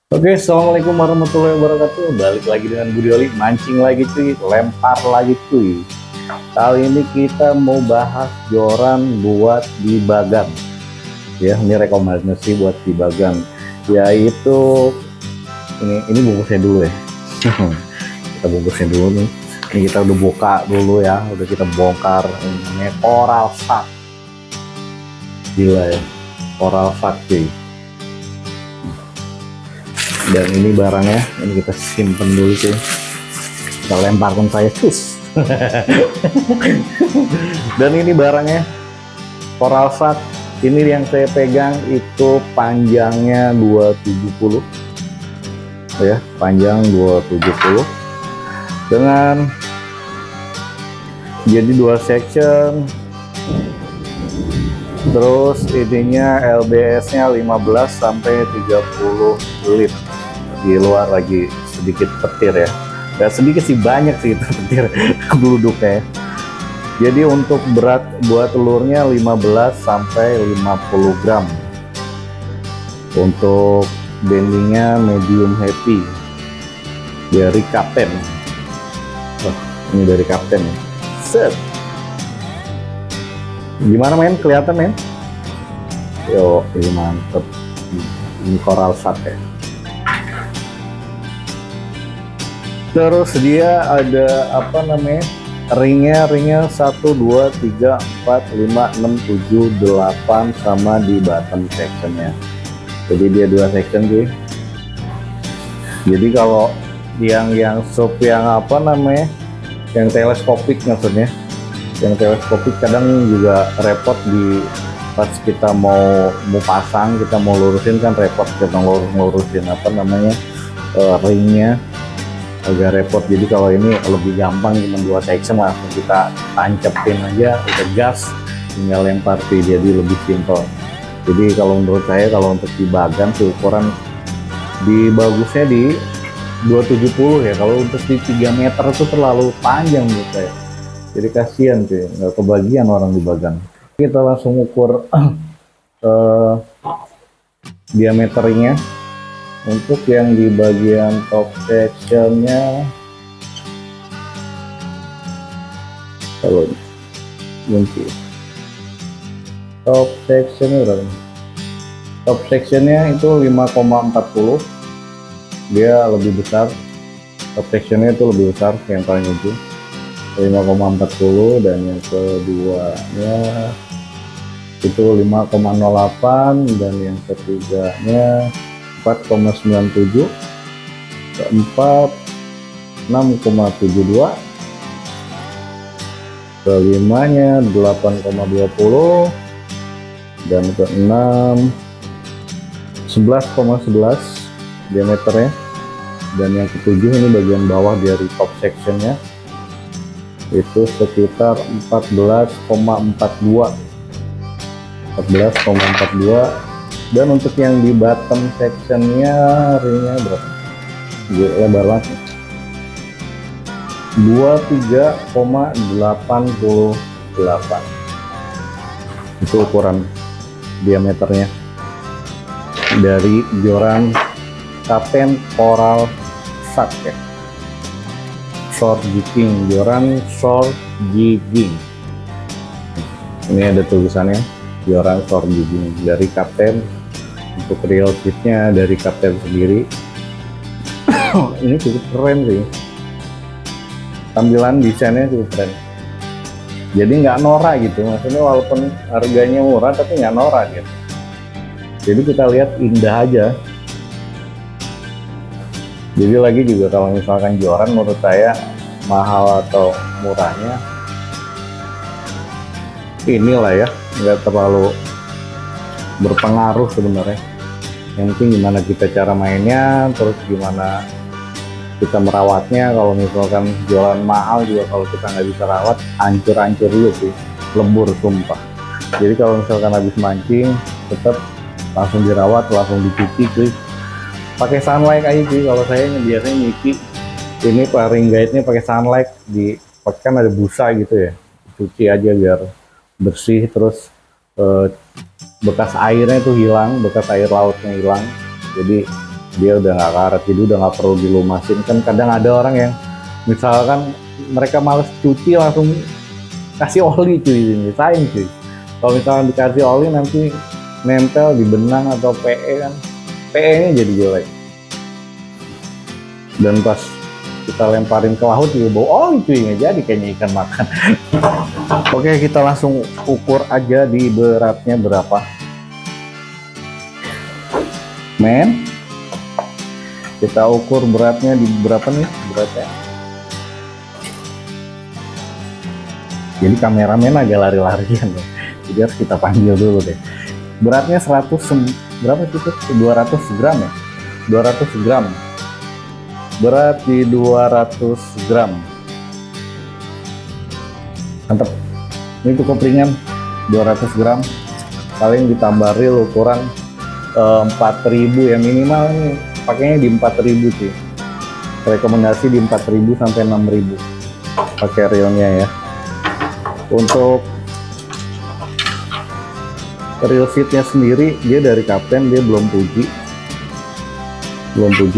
Oke, assalamualaikum warahmatullahi wabarakatuh. Balik lagi dengan Budi Oli, mancing lagi cuy, lempar lagi cuy. Kali ini kita mau bahas joran buat di bagan. Ya, ini rekomendasi buat di bagan. Yaitu ini bungkusnya dulu ya. Kita bungkusnya dulu nih. Ini kita udah buka dulu ya, udah kita bongkar. Ini coral shark. Gila ya, coral shark cuy. Dan ini barangnya, ini kita simpen dulu sih, kita lemparkan saya cus. Dan ini barangnya coral shark, ini yang saya pegang itu panjangnya 270 ya, panjang 270 dengan jadi 2 section, terus ininya LBS nya 15 sampai 30 lip. Di luar lagi sedikit petir ya, nggak sedikit sih, banyak sih itu petir geluduknya. Jadi untuk berat buat telurnya 15 sampai 50 gram. Untuk bendingnya medium happy dari Kapten. Ini dari Kapten. Set. Gimana men, kelihatan men? Yo, ini mantep. Ini coral shark ya. Terus dia ada apa namanya, ringnya 1 2 3 4 5 6 7 8 sama di bottom sectionnya. Jadi dia 2 section cuy. Jadi kalau yang sub yang apa namanya, yang teleskopik maksudnya, yang teleskopik kadang juga repot di pas kita mau pasang, kita mau lurusin kan repot, kita lurusin apa namanya, ringnya agak repot. Jadi kalau ini lebih gampang, cuma 2 section langsung kita tancepin aja, udah gas, tinggal lempar sih, jadi lebih simpel. Jadi kalau menurut saya, kalau untuk di bagan sih ukuran di bagusnya di 270 ya. Kalau untuk di 3 meter itu terlalu panjang menurut saya, jadi kasihan sih, nggak kebagian orang di bagan. Kita langsung ukur diameternya. Untuk yang di bagian top sectionnya, kalau mungkin top sectionnya berapa? Top sectionnya itu 5,40, dia lebih besar. Top sectionnya itu lebih besar yang paling ujung, 5,40, dan yang keduanya itu 5,08, dan yang ketiganya 4,97, keempat 6,72, kelimanya 8,20, dan keenam 11,11 diameternya, dan yang ketujuh ini bagian bawah dari top sectionnya itu sekitar 14,42. Dan untuk yang di bottom sectionnya ringnya berapa? Lebar banget, 23,88. Itu ukuran diameternya dari joran Kapten coral shark ya, short jigging, joran short jigging. Ini ada tulisannya, joran short jigging dari Kapten. Untuk real kitnya dari Kapten sendiri. Ini cukup keren sih, tampilan desainnya cukup keren, jadi nggak norak gitu, maksudnya walaupun harganya murah tapi nggak norak gitu, jadi kita lihat indah aja. Jadi lagi juga kalau misalkan joran, menurut saya mahal atau murahnya inilah ya, nggak terlalu berpengaruh sebenarnya. Yang penting gimana kita cara mainnya, terus gimana kita merawatnya. Kalau misalkan jualan mahal juga, kalau kita nggak bisa rawat, hancur-hancur juga sih, lebur sumpah. Jadi kalau misalkan habis mancing, tetap langsung dirawat, langsung dicuci cuy, pakai sunlight aja sih. Kalau saya biasanya nyuci ini ring guide-nya pakai sunlight, di kan ada busa gitu ya, cuci aja biar bersih, terus bekas airnya itu hilang, bekas air lautnya hilang. jadi dia udah nggak karat, jadi udah nggak perlu dilumasin. Kan kadang ada orang yang misalkan mereka males cuci langsung kasih oli cuy, ini sayang cuy. Kalau misalkan dikasih oli nanti nempel di benang atau PE kan, PE nya jadi jelek, dan pas kita lemparin ke laut juga bau oli cuy, nggak jadi kayaknya ikan makan. Oke, kita langsung ukur aja di beratnya berapa men. Kita ukur beratnya di berapa nih beratnya. Jadi kameramen agak lari-larian ya, jadi harus kita panggil dulu deh. Beratnya 100 berapa sih itu? 200 gram ya, 200 gram. Berat di 200 gram. Mantap, ini cukup ringan. 200 gram paling ditambah reel ukuran 4000 ya, minimal nih pakainya di 4000 sih. Rekomendasi di 4000 sampai 6000 pakai reelnya ya. Untuk reel seatnya sendiri dia dari Kapten, dia belum puji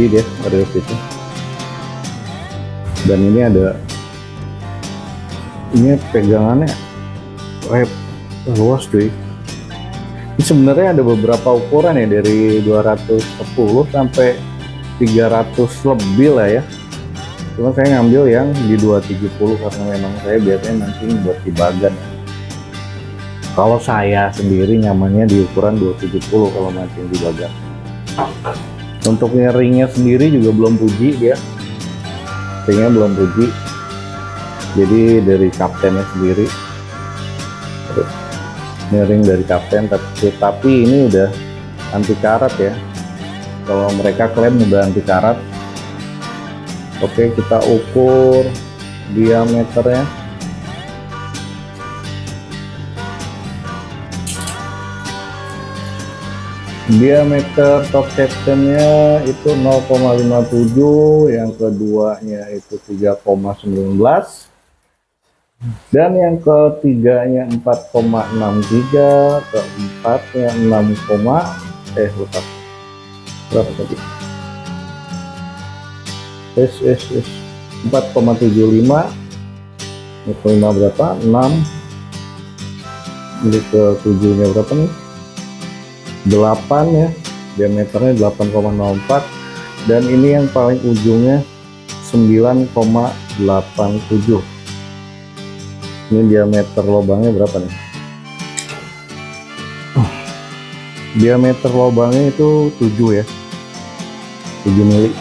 dia reel seatnya. Dan ini ada, ini pegangannya luas cuy. Ini sebenarnya ada beberapa ukuran ya, dari 210 sampai 300 lebih lah ya. Cuma saya ngambil yang di 270 karena memang saya biasanya mancing buat di bagan. Kalau saya sendiri nyamannya di ukuran 270 kalau mancing di bagan. Untuk ringnya sendiri juga belum puji dia. Ringnya belum puji. Jadi dari Kaptennya sendiri. Ini ring dari Kapten, tapi ini udah anti karat ya. Kalau mereka klaim udah anti karat. Oke, kita ukur diameternya. Diameter top sectionnya itu 0,57, yang keduanya itu 3,19, dan yang ketiganya 4,63, keempatnya 6, lupa berapa tadi? 4,75. Ini ke 5 berapa? 6. Ini ke 7 nya berapa nih? 8 ya, diameternya 8,04, dan ini yang paling ujungnya 9,87. Ini diameter lubangnya berapa nih? Diameter lubangnya itu 7 ya, 7 mili.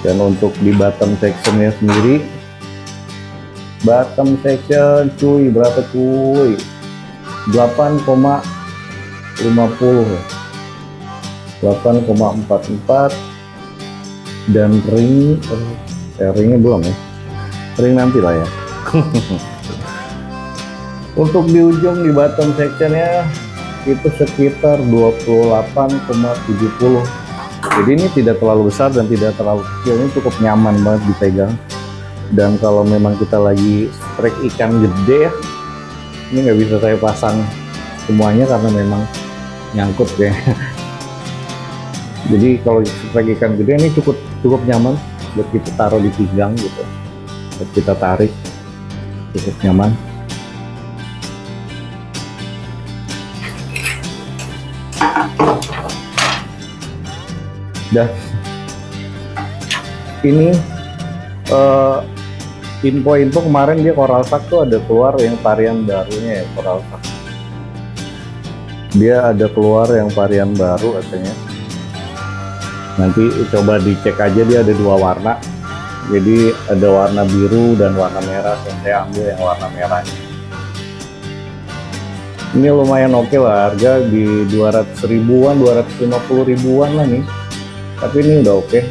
Dan untuk di bottom sectionnya sendiri, bottom section cuy berapa cuy? 8,50 ya, 8,44. Dan ringnya belum ya, ring nanti lah ya. Untuk di ujung di bottom sectionnya itu sekitar 28,70. Jadi ini tidak terlalu besar dan tidak terlalu kecil, ini cukup nyaman banget dipegang. Dan kalau memang kita lagi strike ikan gede ya, ini nggak bisa saya pasang semuanya karena memang nyangkut ya. Jadi kalau strike ikan gede ini cukup nyaman buat kita taruh di pinggang gitu, buat kita tarik cukup nyaman. Dan ini info kemarin dia Coral Shark tuh ada keluar yang varian barunya ya, Coral Shark. Dia ada keluar yang varian baru katanya. Nanti coba dicek aja, dia ada 2 warna. Jadi ada warna biru dan warna merah, yang saya ambil yang warna merah. Ini lumayan oke lah, harga di 200 ribuan, 250 ribuan lah nih. Tapi ini udah oke.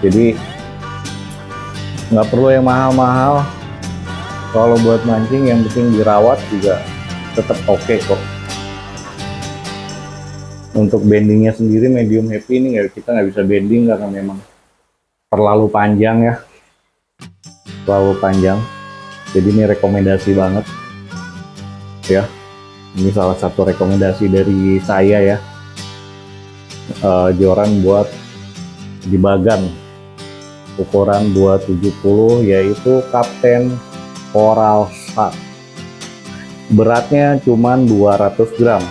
Jadi nggak perlu yang mahal-mahal. Kalau buat mancing yang penting dirawat juga tetap oke kok. Untuk bendingnya sendiri medium happy ini kita nggak bisa bending karena memang terlalu panjang ya, terlalu panjang. Jadi ini rekomendasi banget ya. Ini salah satu rekomendasi dari saya ya. joran buat di bagan ukuran 270, yaitu Kapten Coral Shark. Beratnya cuman 200 gram.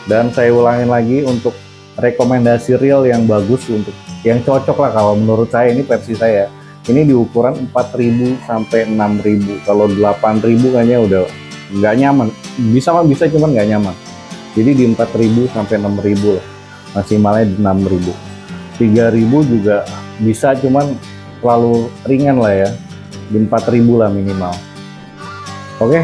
Dan saya ulangin lagi, untuk rekomendasi reel yang bagus, untuk yang cocok lah kalau menurut saya, ini versi saya, ini di ukuran 4000 sampai 6000. Kalau 8000 kayaknya udah nggak nyaman, bisa cuman nggak nyaman. Jadi di 4000 sampai 6000 lah, maksimalnya di 6000. 3000 juga bisa, cuman terlalu ringan lah ya, di 4000 lah minimal. Oke,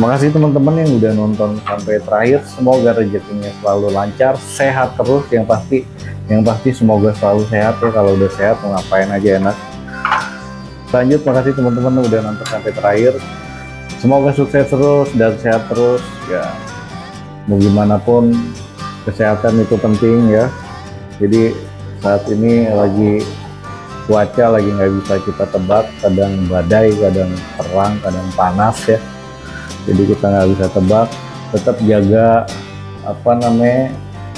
makasih teman-teman yang udah nonton sampai terakhir. Semoga rezekinya selalu lancar, sehat terus. Yang pasti semoga selalu sehat ya. Kalau udah sehat mau ngapain aja enak. Lanjut, makasih teman-teman udah nonton sampai terakhir. Semoga sukses terus dan sehat terus ya. Mau gimana pun kesehatan itu penting ya. Jadi saat ini lagi cuaca lagi nggak bisa kita tebak, kadang badai, kadang terang, kadang panas ya. Jadi kita nggak bisa tebak. Tetap jaga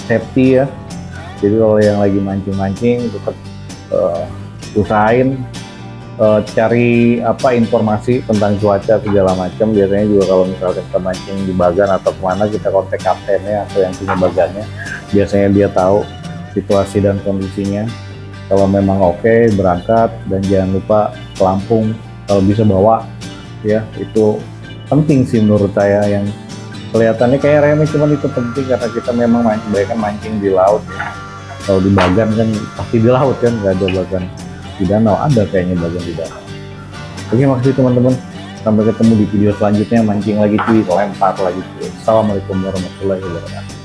safety ya. Jadi kalau yang lagi mancing-mancing tetap usahain cari informasi tentang cuaca segala macam. Biasanya juga kalau misalnya kita mancing di bagan atau kemana, kita kontak kaptennya atau yang punya bagannya. Biasanya dia tahu situasi dan kondisinya. Kalau memang oke, berangkat, dan jangan lupa pelampung kalau bisa bawa ya. Itu penting sih menurut saya. Yang kelihatannya kayak remeh, cuman itu penting karena kita memang mancing di laut ya. Kalau di bagan kan pasti di laut kan, nggak ada bagan di danau. Ada kayaknya bagan di danau. Oke, makasih teman-teman, sampai ketemu di video selanjutnya. Mancing lagi cuy, lempar lagi cuy. Assalamualaikum warahmatullahi wabarakatuh.